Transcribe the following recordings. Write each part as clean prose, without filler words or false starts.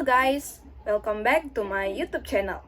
guys, welcome back to my YouTube channel.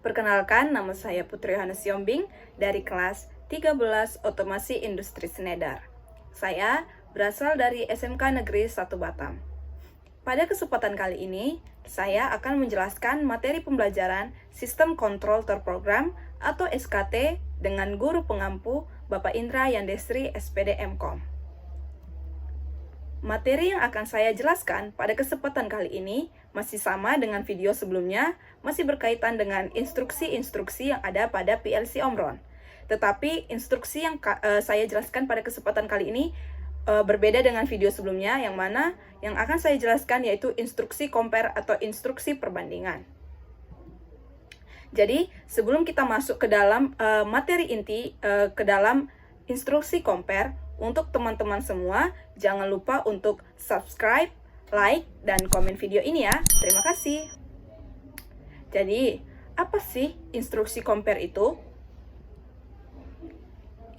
Perkenalkan, nama saya Putri Yohana Siombing dari kelas 13 Otomasi Industri Snedar. Saya berasal dari SMK Negeri 1 Batam. Pada kesempatan kali ini, saya akan menjelaskan materi pembelajaran Sistem Kontrol Terprogram atau SKT dengan guru pengampu Bapak Indra Yandestri SPD MKom. Materi yang akan saya jelaskan pada kesempatan kali ini masih sama dengan video sebelumnya, masih berkaitan dengan instruksi-instruksi yang ada pada PLC Omron. Tetapi instruksi yang saya jelaskan pada kesempatan kali ini berbeda dengan video sebelumnya, yang mana yang akan saya jelaskan yaitu instruksi compare atau instruksi perbandingan. Jadi, sebelum kita masuk ke dalam materi inti, ke dalam instruksi compare, untuk teman-teman semua, jangan lupa untuk subscribe, like, dan komen video ini ya. Terima kasih. Jadi, apa sih instruksi compare itu?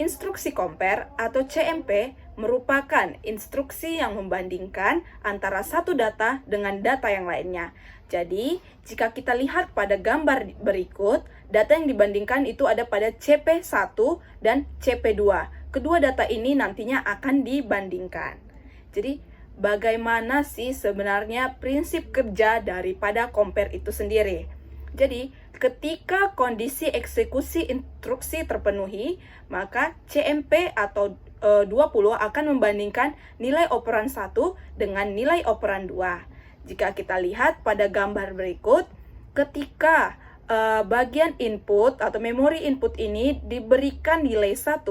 Instruksi compare atau CMP merupakan instruksi yang membandingkan antara satu data dengan data yang lainnya. Jadi, jika kita lihat pada gambar berikut, data yang dibandingkan itu ada pada CP1 dan CP2. Kedua data ini nantinya akan dibandingkan. Jadi, bagaimana sih sebenarnya prinsip kerja daripada compare itu sendiri? Jadi, ketika kondisi eksekusi instruksi terpenuhi, maka CMP atau 20 akan membandingkan nilai operan 1 dengan nilai operan 2. Jika kita lihat pada gambar berikut, ketika bagian input atau memori input ini diberikan nilai 1,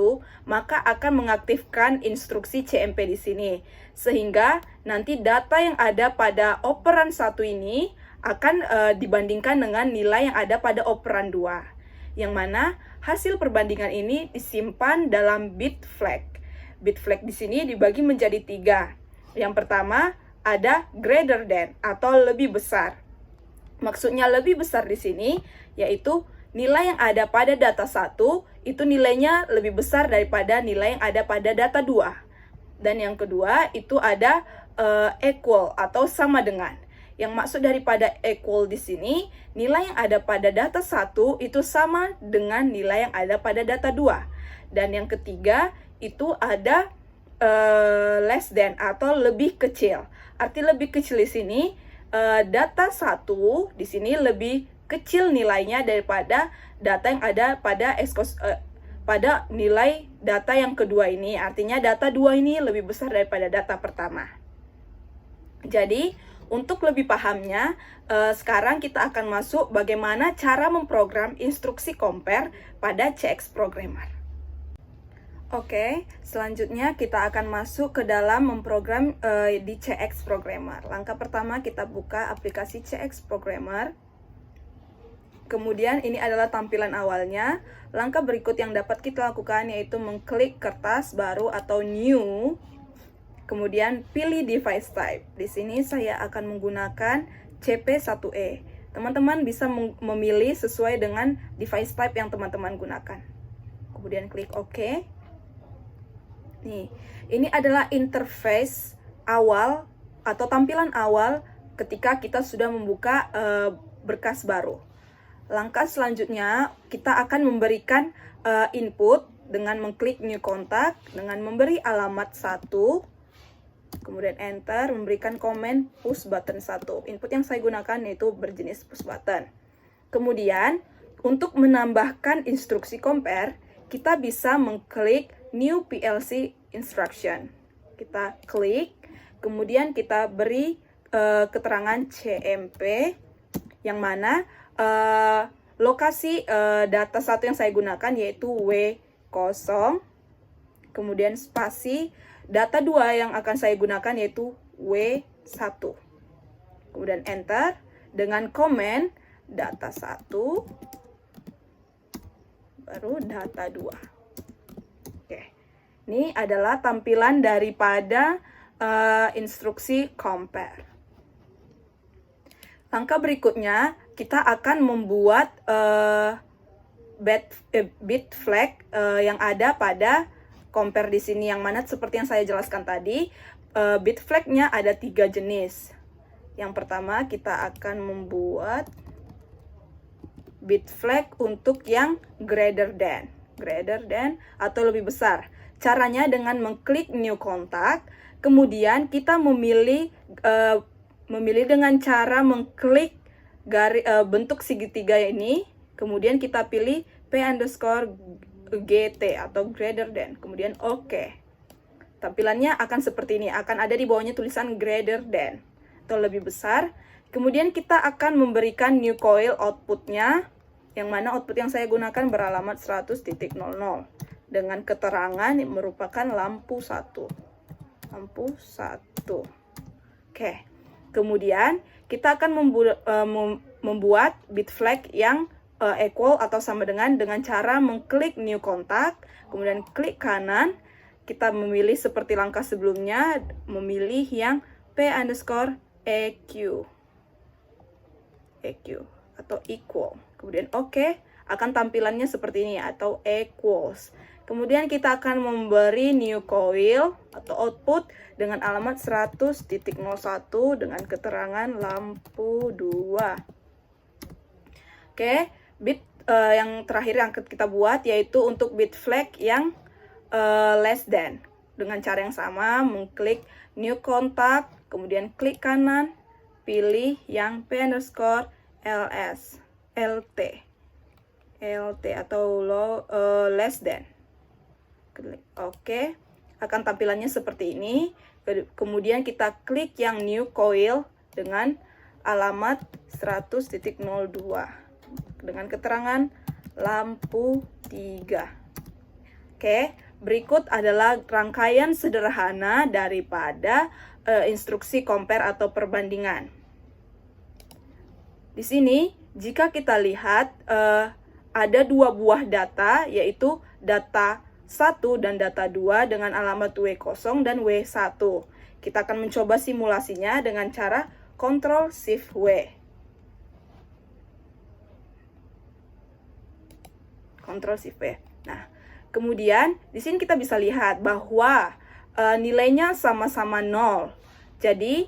maka akan mengaktifkan instruksi CMP di sini. Sehingga nanti data yang ada pada operan 1 ini akan dibandingkan dengan nilai yang ada pada operan 2. Yang mana hasil perbandingan ini disimpan dalam bit flag. Bit flag di sini dibagi menjadi 3. Yang pertama ada greater than atau lebih besar. Maksudnya lebih besar di sini, yaitu nilai yang ada pada data 1, itu nilainya lebih besar daripada nilai yang ada pada data 2. Dan yang kedua, itu ada equal atau sama dengan. Yang maksud daripada equal di sini, nilai yang ada pada data 1 itu sama dengan nilai yang ada pada data 2. Dan yang ketiga, itu ada less than atau lebih kecil. Arti lebih kecil di sini, data 1 di sini lebih kecil nilainya daripada data yang ada pada pada nilai data yang kedua ini. Artinya data 2 ini lebih besar daripada data pertama. Jadi, untuk lebih pahamnya, sekarang kita akan masuk bagaimana cara memprogram instruksi compare pada CX Programmer. Oke, selanjutnya kita akan masuk ke dalam memprogram di CX Programmer. Langkah pertama kita buka aplikasi CX Programmer. Kemudian ini adalah tampilan awalnya. Langkah berikut yang dapat kita lakukan yaitu mengklik kertas baru atau new. Kemudian pilih device type. Di sini saya akan menggunakan CP1E. Teman-teman bisa memilih sesuai dengan device type yang teman-teman gunakan. Kemudian klik OK. Nih, ini adalah interface awal atau tampilan awal ketika kita sudah membuka berkas baru. Langkah selanjutnya, kita akan memberikan input dengan mengklik new contact, dengan memberi alamat 1, kemudian enter, memberikan komen push button 1. Input yang saya gunakan yaitu berjenis push button. Kemudian, untuk menambahkan instruksi compare, kita bisa mengklik new PLC instruction. Kita klik, kemudian kita beri keterangan CMP, yang mana lokasi data 1 yang saya gunakan yaitu W0, kemudian spasi data 2 yang akan saya gunakan yaitu W1. Kemudian enter dengan komen data 1 baru data 2. Ini adalah tampilan daripada instruksi compare. Langkah berikutnya, kita akan membuat bit flag yang ada pada compare di sini, yang mana seperti yang saya jelaskan tadi, bit flag-nya ada 3 jenis. Yang pertama kita akan membuat bit flag untuk yang greater than atau lebih besar. Caranya dengan mengklik new contact, kemudian kita memilih dengan cara mengklik bentuk segitiga ini, kemudian kita pilih P_GT atau greater than, kemudian OK. Tampilannya akan seperti ini, akan ada di bawahnya tulisan greater than atau lebih besar. Kemudian kita akan memberikan new coil outputnya, yang mana output yang saya gunakan beralamat 100.00 dengan keterangan merupakan lampu 1. Oke. Kemudian kita akan membuat bit flag yang equal atau sama dengan cara mengklik new contact, kemudian klik kanan, kita memilih seperti langkah sebelumnya, memilih yang P_EQ atau equal. Kemudian OK, akan tampilannya seperti ini atau equals. Kemudian kita akan memberi new coil atau output dengan alamat 100.01 dengan keterangan lampu 2. Oke, bit yang terakhir yang kita buat yaitu untuk bit flag yang less than. Dengan cara yang sama, mengklik new contact, kemudian klik kanan, pilih yang LT atau less than. Oke, akan tampilannya seperti ini. Kemudian kita klik yang new coil dengan alamat 100.02 dengan keterangan lampu 3. Oke, berikut adalah rangkaian sederhana daripada instruksi compare atau perbandingan. Di sini, jika kita lihat ada dua buah data, yaitu data 1 dan data 2 dengan alamat W0 dan W1. Kita akan mencoba simulasinya dengan cara Ctrl+Shift+W. Ctrl+Shift+W. Nah, kemudian di sini kita bisa lihat bahwa nilainya sama-sama 0. Jadi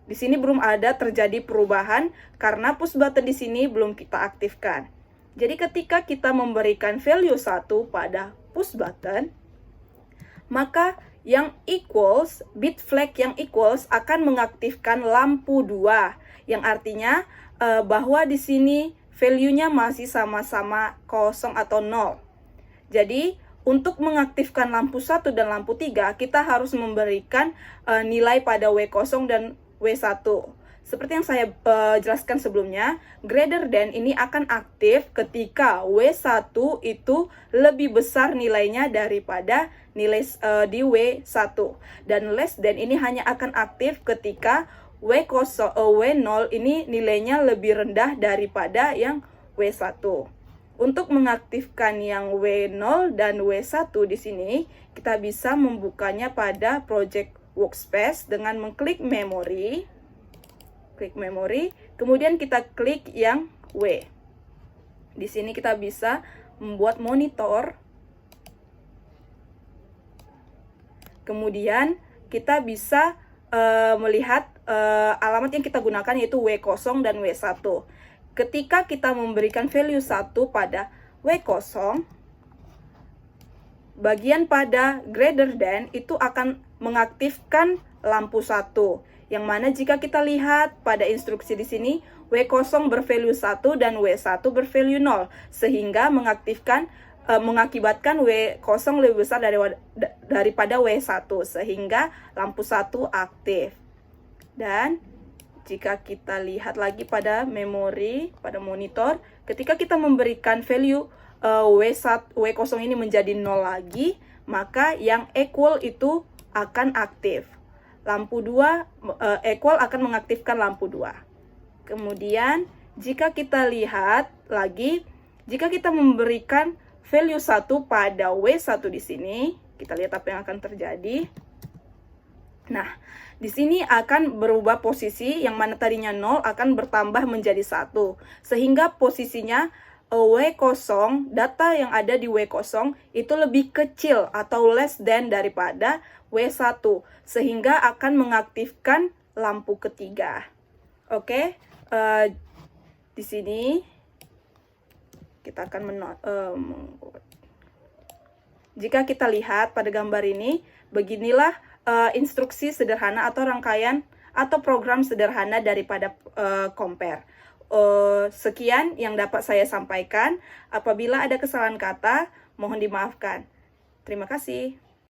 di sini belum ada terjadi perubahan karena push button di sini belum kita aktifkan. Jadi ketika kita memberikan value 1 pada push button, maka yang equals, bit flag yang equals akan mengaktifkan lampu 2, yang artinya bahwa di sini value-nya masih sama-sama 0 atau 0. Jadi untuk mengaktifkan lampu 1 dan lampu 3, kita harus memberikan nilai pada W0 dan W1. Seperti yang saya jelaskan sebelumnya, greater than ini akan aktif ketika W1 itu lebih besar nilainya daripada nilai di W1. Dan less than ini hanya akan aktif ketika W0 ini nilainya lebih rendah daripada yang W1. Untuk mengaktifkan yang W0 dan W1 di sini, kita bisa membukanya pada project workspace dengan mengklik memory. Klik memory, kemudian kita klik yang W. Di sini kita bisa membuat monitor. Kemudian kita bisa melihat alamat yang kita gunakan yaitu W0 dan W1. Ketika kita memberikan value 1 pada W0, bagian pada greater than itu akan mengaktifkan lampu 1. Yang mana jika kita lihat pada instruksi di sini, W0 bervalue 1 dan W1 bervalue 0. Sehingga mengakibatkan W0 lebih besar daripada W1. Sehingga lampu 1 aktif. Dan jika kita lihat lagi pada memori, pada monitor, ketika kita memberikan value W0 ini menjadi 0 lagi, maka yang equal itu akan aktif. Lampu 2 equal akan mengaktifkan lampu 2. Kemudian jika kita lihat lagi, jika kita memberikan value 1 pada W1 di sini, kita lihat apa yang akan terjadi. Nah, di sini akan berubah posisi, yang mana tadinya 0 akan bertambah menjadi 1. Sehingga posisinya W0, data yang ada di W0 itu lebih kecil atau less than daripada W1. Sehingga akan mengaktifkan lampu ketiga. Oke, di sini kita akan jika kita lihat pada gambar ini, beginilah instruksi sederhana atau rangkaian atau program sederhana daripada compare. Sekian yang dapat saya sampaikan. Apabila ada kesalahan kata, mohon dimaafkan. Terima kasih.